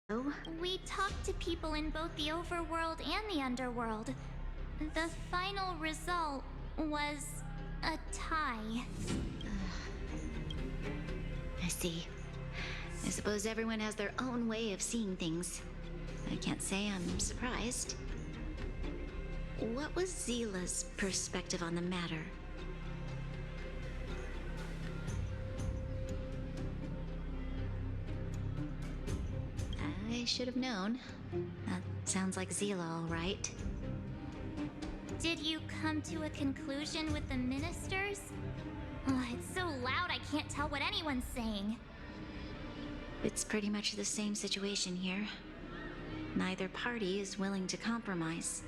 We talked to people in both the overworld and the underworld. The final result was a tie. I see. I suppose everyone has their own way of seeing things. I can't say I'm surprised. What was Zila's perspective on the matter? I should have known. That sounds like Zila, all right. Did you come to a conclusion with the ministers? It's so loud I can't tell what anyone's saying. It's pretty much the same situation here. Neither party is willing to compromise.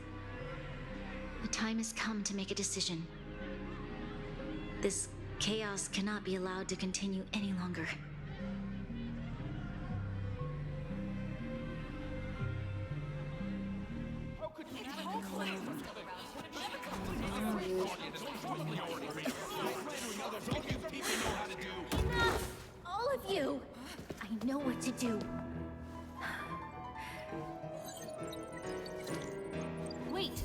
The time has come to make a decision. This chaos cannot be allowed to continue any longer. Enough! All of you! I know what to do. Wait!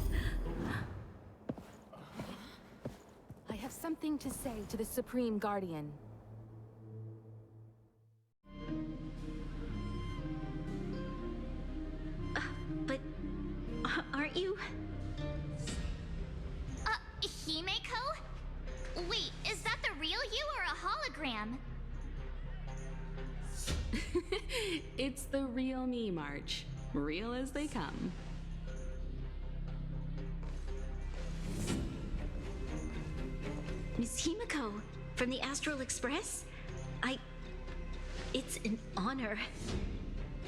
I have something to say to the Supreme Guardian. But aren't you? Himeko? Wait, is that the real you or a hologram? It's the real me, March. Real as they come. Miss Himeko, from the Astral Express? It's an honor.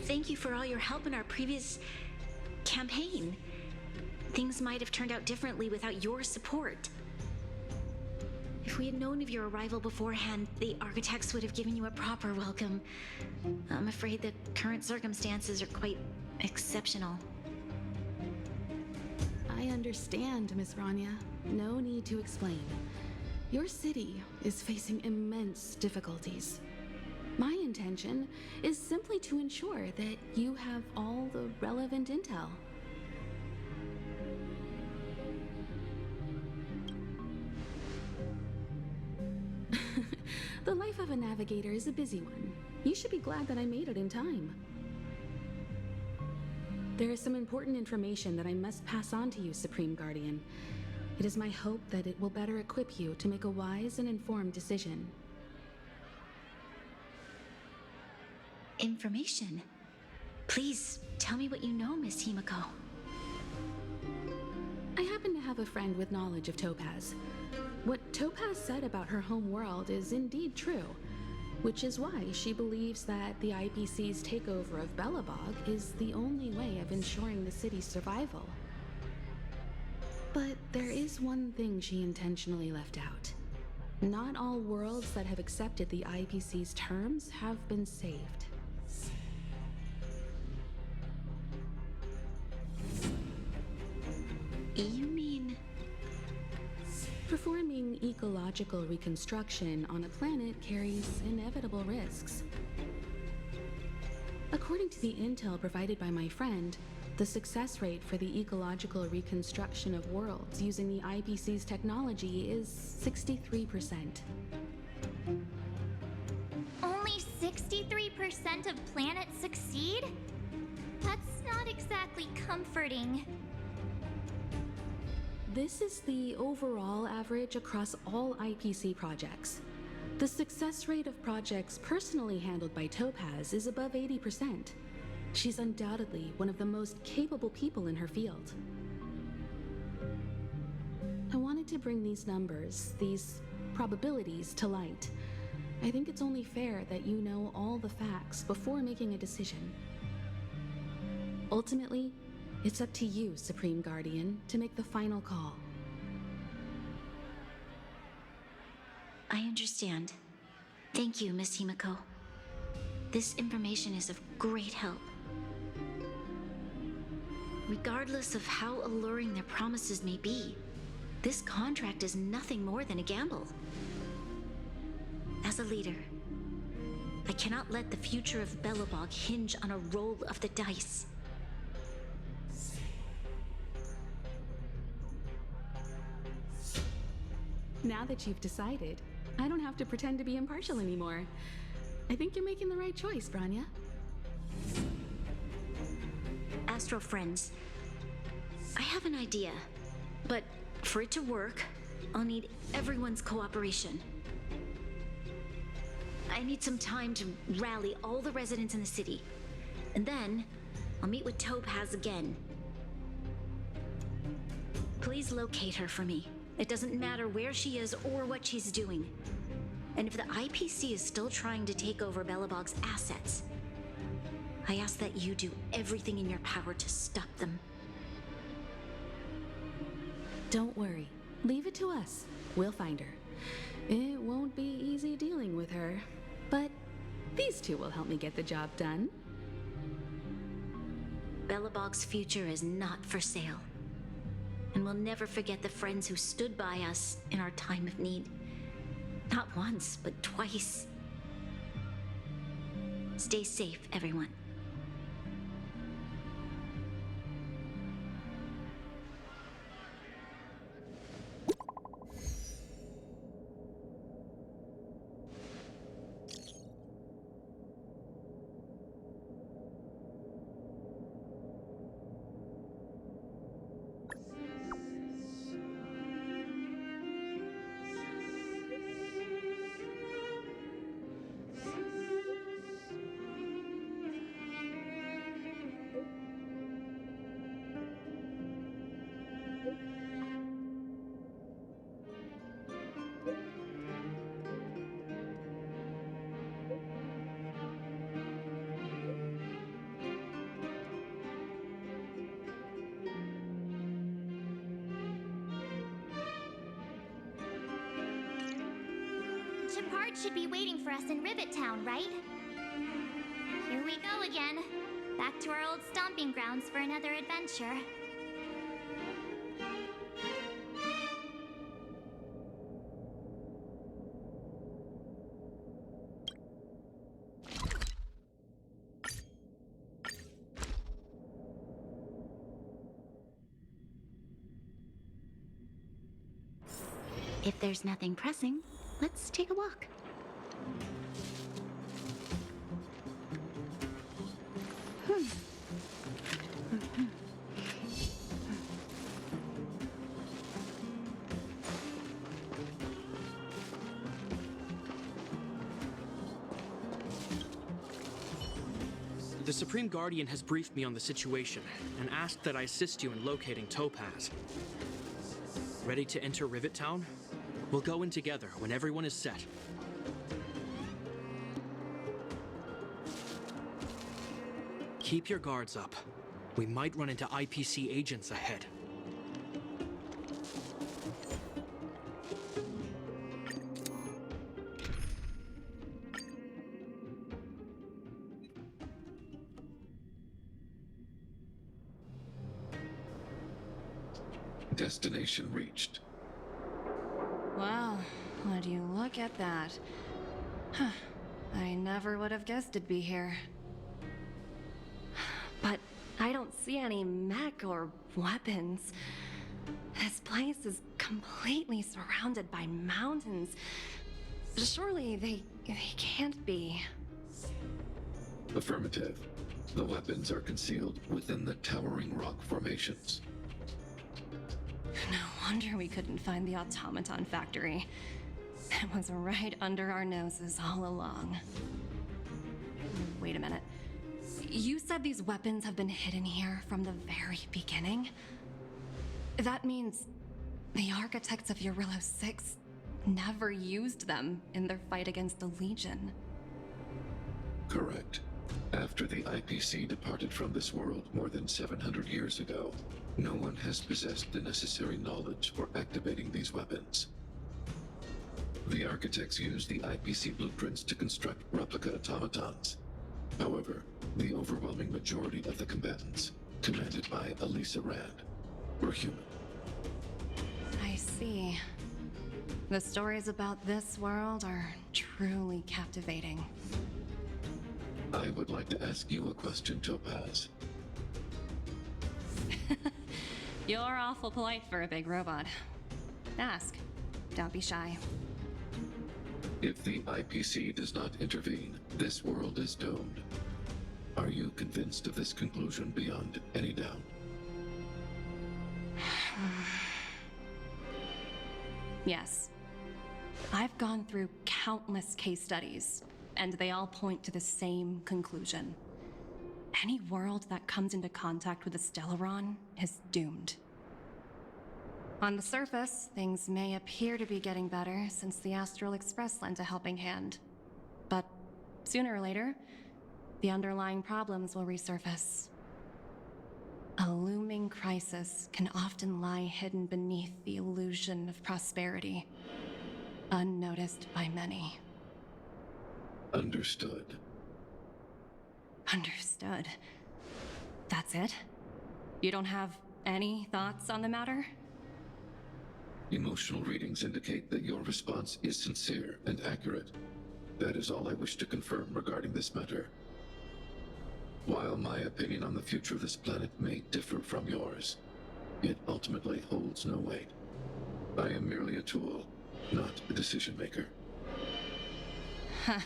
Thank you for all your help in our previous campaign. Things might have turned out differently without your support. If we had known of your arrival beforehand, the architects would have given you a proper welcome. I'm afraid the current circumstances are quite exceptional. I understand, Miss Rania. No need to explain. Your city is facing immense difficulties. My intention is simply to ensure that you have all the relevant intel. The life of a navigator is a busy one. You should be glad that I made it in time. There is some important information that I must pass on to you, Supreme Guardian. It is my hope that it will better equip you to make a wise and informed decision. Information? Please, tell me what you know, Miss Himeko. I happen to have a friend with knowledge of TOOPAZ. What TOOPAZ said about her home world is indeed true, which is why she believes that the IPC's takeover of Belobog is the only way of ensuring the city's survival. But there is one thing she intentionally left out. Not all worlds that have accepted the IPC's terms have been saved. You mean... Performing ecological reconstruction on a planet carries inevitable risks. According to the intel provided by my friend, the success rate for the ecological reconstruction of worlds using the IPC's technology is 63%. Only 63% of planets succeed? That's not exactly comforting. This is the overall average across all IPC projects. The success rate of projects personally handled by TOOPAZ is above 80%. She's undoubtedly one of the most capable people in her field. I wanted to bring these numbers, these probabilities, to light. I think it's only fair that you know all the facts before making a decision. Ultimately, it's up to you, Supreme Guardian, to make the final call. I understand. Thank you, Miss Himeko. This information is of great help. Regardless of how alluring their promises may be, this contract is nothing more than a gamble. As a leader, I cannot let the future of Belobog hinge on a roll of the dice. Now that you've decided, I don't have to pretend to be impartial anymore. I think you're making the right choice, Branya. Astral friends, I have an idea, but for it to work, I'll need everyone's cooperation. I need some time to rally all the residents in the city, and then I'll meet with TOOPAZ again. Please locate her for me. It doesn't matter where she is or what she's doing. And if the IPC is still trying to take over Belobog's assets, I ask that you do everything in your power to stop them. Don't worry. Leave it to us. We'll find her. It won't be easy dealing with her, but these two will help me get the job done. Belobog's future is not for sale. And we'll never forget the friends who stood by us in our time of need. Not once, but twice. Stay safe, everyone. Shepard should be waiting for us in Rivet Town, right? Here we go again. Back to our old stomping grounds for another adventure. If there's nothing pressing, let's take a walk. The Supreme Guardian has briefed me on the situation and asked that I assist you in locating TOOPAZ. Ready to enter Rivet Town? We'll go in together when everyone is set. Keep your guards up. We might run into IPC agents ahead. Destination reached. Wow, would you look at that? Huh. I never would have guessed it'd be here. But I don't see any mech or weapons. This place is completely surrounded by mountains. Surely they can't be. Affirmative. The weapons are concealed within the towering rock formations. No wonder we couldn't find the automaton factory. It was right under our noses all along. Wait a minute. You said these weapons have been hidden here from the very beginning? That means the architects of Eurillo 6 never used them in their fight against the Legion. Correct. After the IPC departed from this world more than 700 years ago, no one has possessed the necessary knowledge for activating these weapons. The architects used the IPC blueprints to construct replica automatons. However, the overwhelming majority of the combatants, commanded by Elisa Rand, were human. I see. The stories about this world are truly captivating. I would like to ask you a question, Topaz. You're awful polite for a big robot. Ask. Don't be shy. If the IPC does not intervene, this world is doomed. Are you convinced of this conclusion beyond any doubt? Yes. I've gone through countless case studies, and they all point to the same conclusion. Any world that comes into contact with a Stellaron is doomed. On the surface, things may appear to be getting better since the Astral Express lent a helping hand. But sooner or later, the underlying problems will resurface. A looming crisis can often lie hidden beneath the illusion of prosperity, unnoticed by many. Understood. Understood. That's it? You don't have any thoughts on the matter? Emotional readings indicate that your response is sincere and accurate. That is all I wish to confirm regarding this matter. While my opinion on the future of this planet may differ from yours, it ultimately holds no weight. I am merely a tool, not a decision maker. Huh.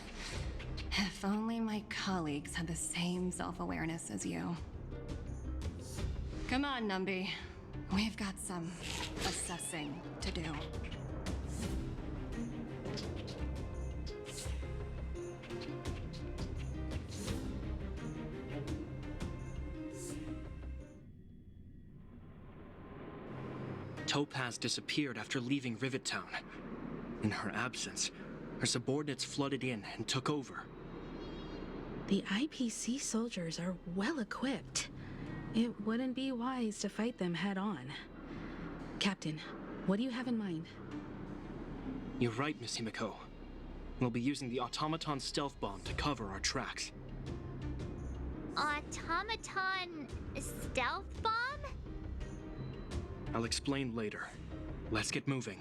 If only my colleagues had the same self-awareness as you. Come on, Numby. We've got some assessing to do. Topaz disappeared after leaving Rivet Town. In her absence, her subordinates flooded in and took over. The IPC soldiers are well equipped. It wouldn't be wise to fight them head on. Captain, what do you have in mind? You're right, Miss Himiko. We'll be using the automaton stealth bomb to cover our tracks. Automaton stealth bomb? I'll explain later. Let's get moving.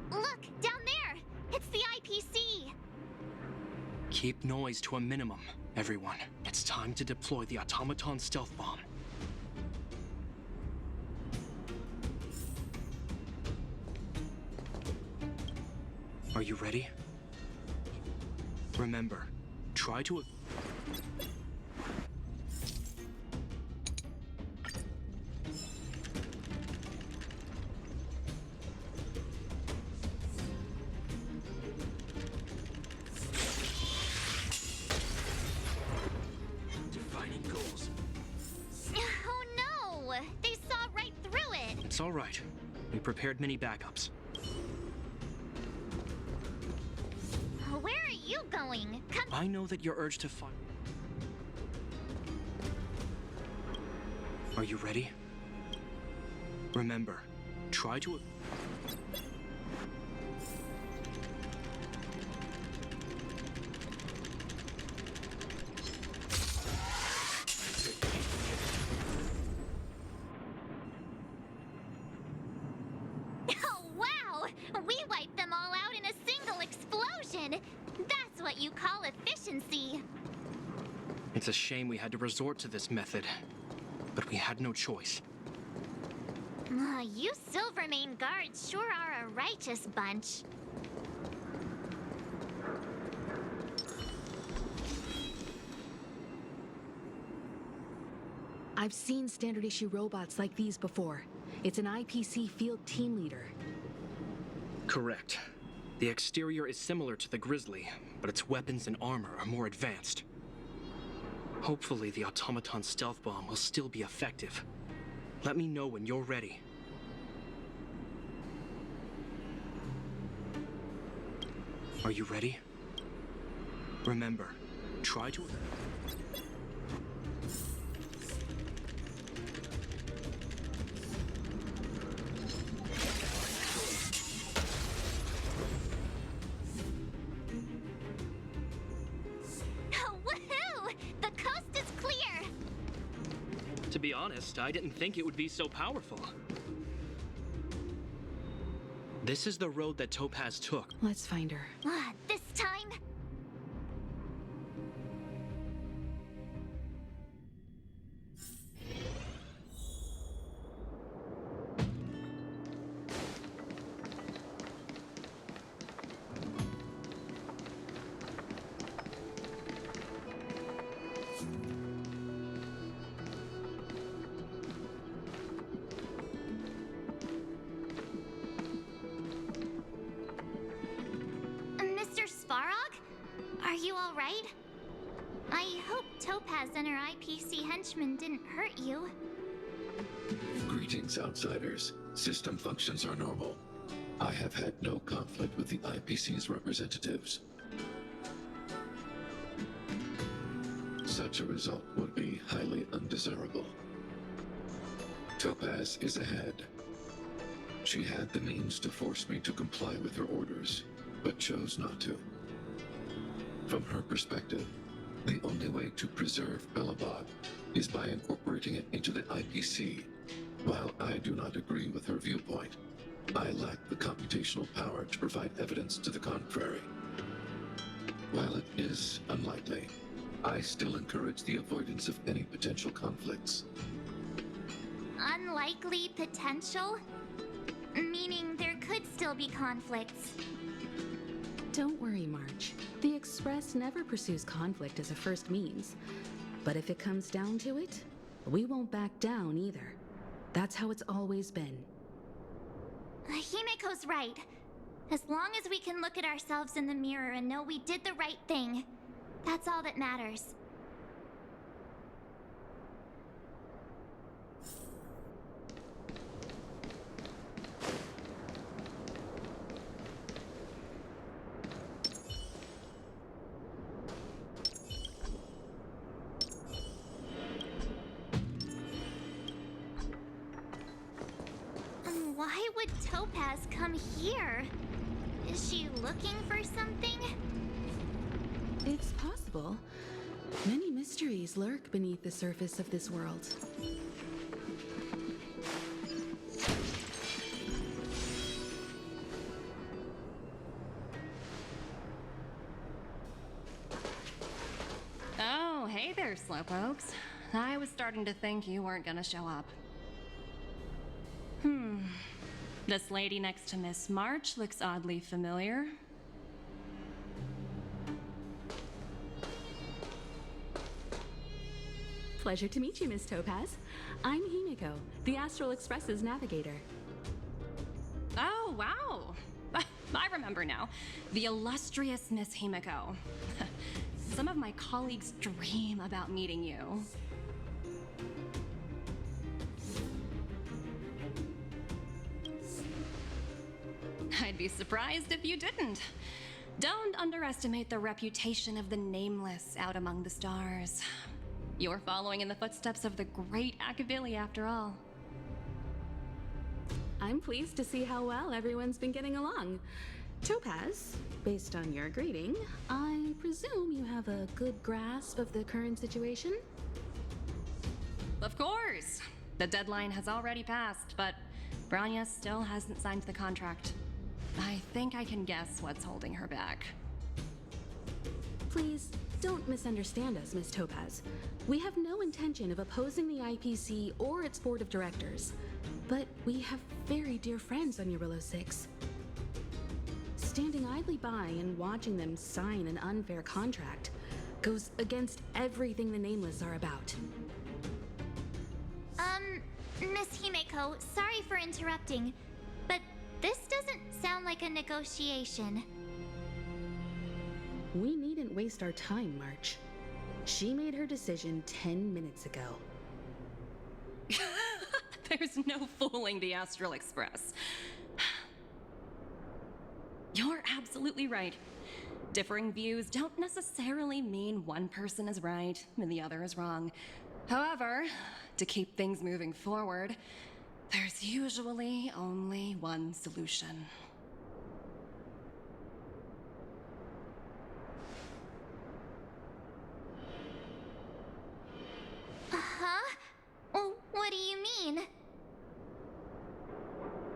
Look, down there! It's the IPC! Keep noise to a minimum, everyone. It's time to deploy the automaton stealth bomb. Are you ready? Remember, try to... Defining goals. Oh no! They saw right through it! It's all right. We prepared many backups. Where are you going? Come. I know that your urge to fight... Are you ready? Remember, try to... Oh wow! We wiped them all out in a single explosion! That's what you call efficiency! It's a shame we had to resort to this method, but we had no choice. You Silvermane guards sure are a righteous bunch. I've seen standard issue robots like these before. It's an IPC field team leader. Correct. The exterior is similar to the Grizzly, but its weapons and armor are more advanced. Hopefully the automaton stealth bomb will still be effective. Let me know when you're ready. Are you ready? Remember, try to... Oh, To be honest, I didn't think it would be so powerful. This is the road that Topaz took. Let's find her. This time? Mr. Svarog? Are you alright? I hope Topaz and her IPC henchmen didn't hurt you. Greetings, outsiders. System functions are normal. I have had no conflict with the IPC's representatives. Such a result would be highly undesirable. Topaz is ahead. She had the means to force me to comply with her orders, but chose not to. From her perspective, the only way to preserve Belobog is by incorporating it into the IPC. While I do not agree with her viewpoint, I lack the computational power to provide evidence to the contrary. While it is unlikely, I still encourage the avoidance of any potential conflicts. Unlikely potential? Meaning there could still be conflicts. Don't worry, March. The Express never pursues conflict as a first means. But if it comes down to it, we won't back down either. That's how it's always been. Himiko's right. As long as we can look at ourselves in the mirror and know we did the right thing, that's all that matters. Why would Topaz come here? Is she looking for something? It's possible. Many mysteries lurk beneath the surface of this world. Oh, hey there, slowpokes. I was starting to think you weren't gonna show up. This lady next to Miss March looks oddly familiar. Pleasure to meet you, Miss Topaz. I'm Himiko, the Astral Express's navigator. Oh, wow. I remember now. The illustrious Miss Himiko. Some of my colleagues dream about meeting you. I'd be surprised if you didn't. Don't underestimate the reputation of the nameless out among the stars. You're following in the footsteps of the great Akavili, after all. I'm pleased to see how well everyone's been getting along. Topaz, based on your greeting, I presume you have a good grasp of the current situation? Of course! The deadline has already passed, but Branya still hasn't signed the contract. I think I can guess what's holding her back. Please, don't misunderstand us, Miss Topaz. We have no intention of opposing the IPC or its board of directors. But we have very dear friends on Eurillo 6. Standing idly by and watching them sign an unfair contract goes against everything the Nameless are about. Miss Himeko, sorry for interrupting, but this doesn't sound like a negotiation. We needn't waste our time, March. She made her decision 10 minutes ago. There's no fooling the Astral Express. You're absolutely right. Differing views don't necessarily mean one person is right and the other is wrong. However, to keep things moving forward, there's usually only one solution. Huh?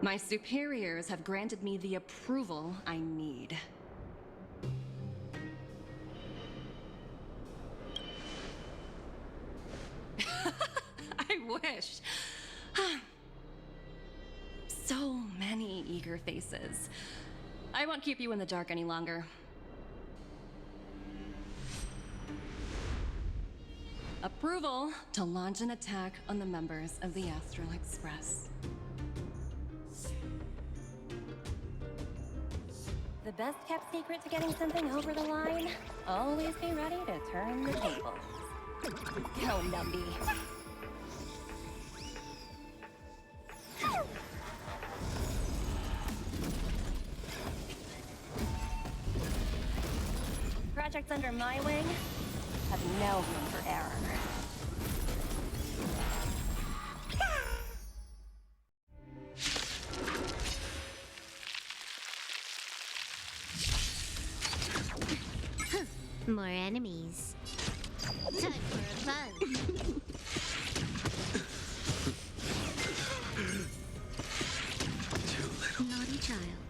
My superiors have granted me the approval I need. I wish. So many eager faces. I won't keep you in the dark any longer. Approval to launch an attack on the members of the Astral Express. The best kept secret to getting something over the line? Always be ready to turn the tables. Go, Numby. Projects under my wing have no room for error. More enemies. Time for a buzz. Too little. Naughty child.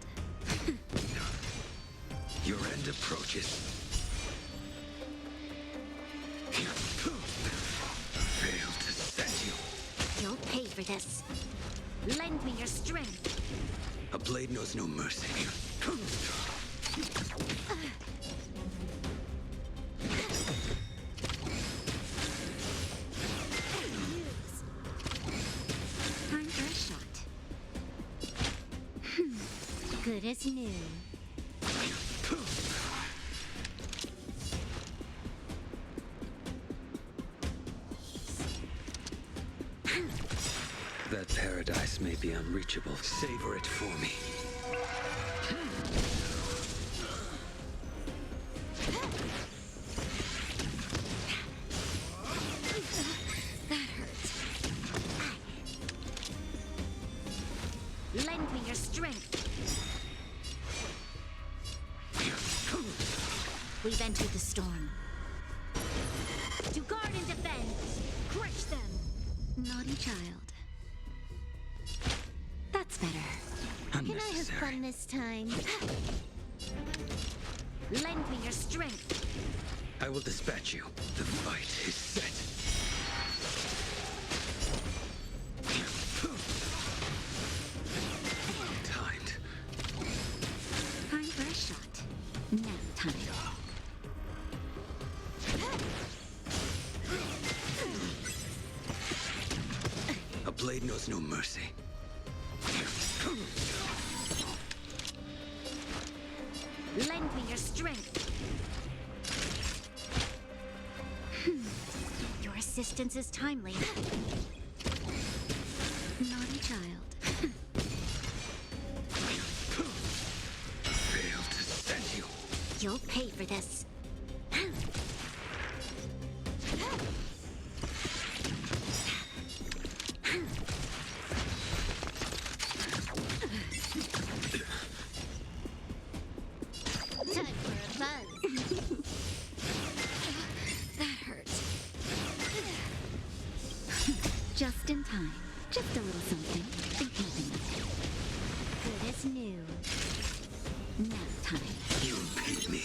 Your end approaches. Failed to set you. You'll pay for this. Lend me your strength. A blade knows no mercy. Time for a shot. Good as new. That paradise may be unreachable. Savor it for me. That hurts. Lend me your strength. We've entered the storm. To guard and defend. Crush them. Naughty child. That's better. Can I have fun this time? Lend me your strength. I will dispatch you. The fight is set. Timed. Time for a shot. Now time. A blade knows no mercy. Lend me your strength. Your assistance is timely. Naughty child. Failed to set you. You'll pay for this. Time for a buzz. That hurts. Just in time. Just a little something. Think nothing of it. Good as new. Now time. You beat me.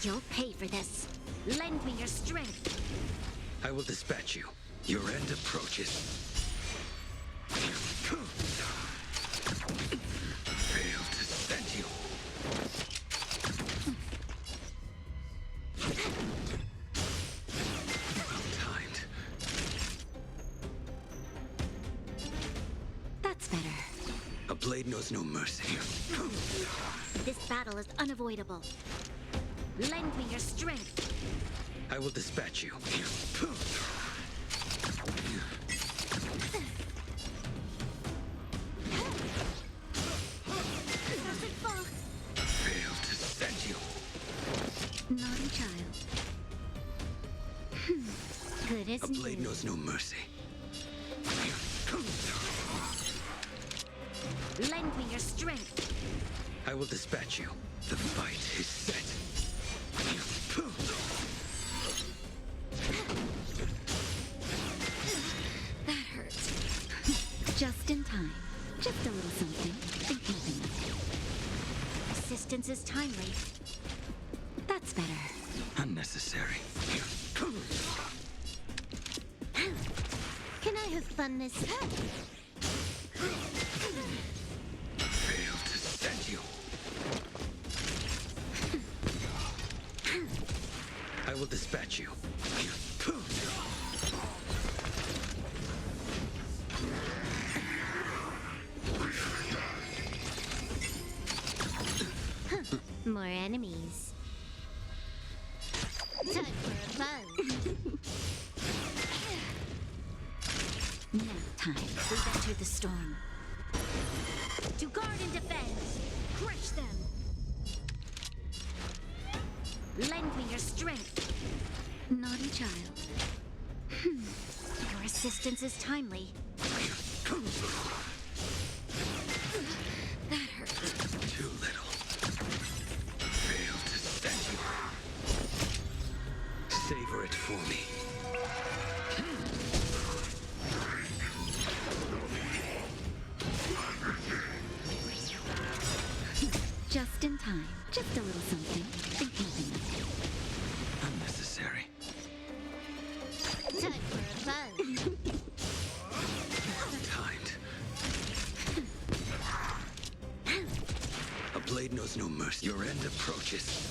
You'll pay for this. Lend me your strength. I will dispatch you. Your end approaches. Failed to set you. Well timed. That's better. A blade knows no mercy. This battle is unavoidable. Lend me your strength. I will dispatch you. Merciful. Failed to set you. Naughty child. Good as A blade new. knows no mercy. Lend me your strength. I will dispatch you. The fight is set. That hurts. Just in time. assistance is timely. That's better. Unnecessary. Can I have fun this time? Fail to stand you. I will dispatch you. More enemies. Time for a buzz. Now time. We've entered the storm. To guard and defend! Crush them! Lend me your strength. Naughty child. Your assistance is timely. That hurt. Too little. Fail to stand you. Savor it for me. Just in time. Just a little something. Think nothing of it. Unnecessary. Time for a buzz. Timed. A blade knows no mercy. Your end approaches.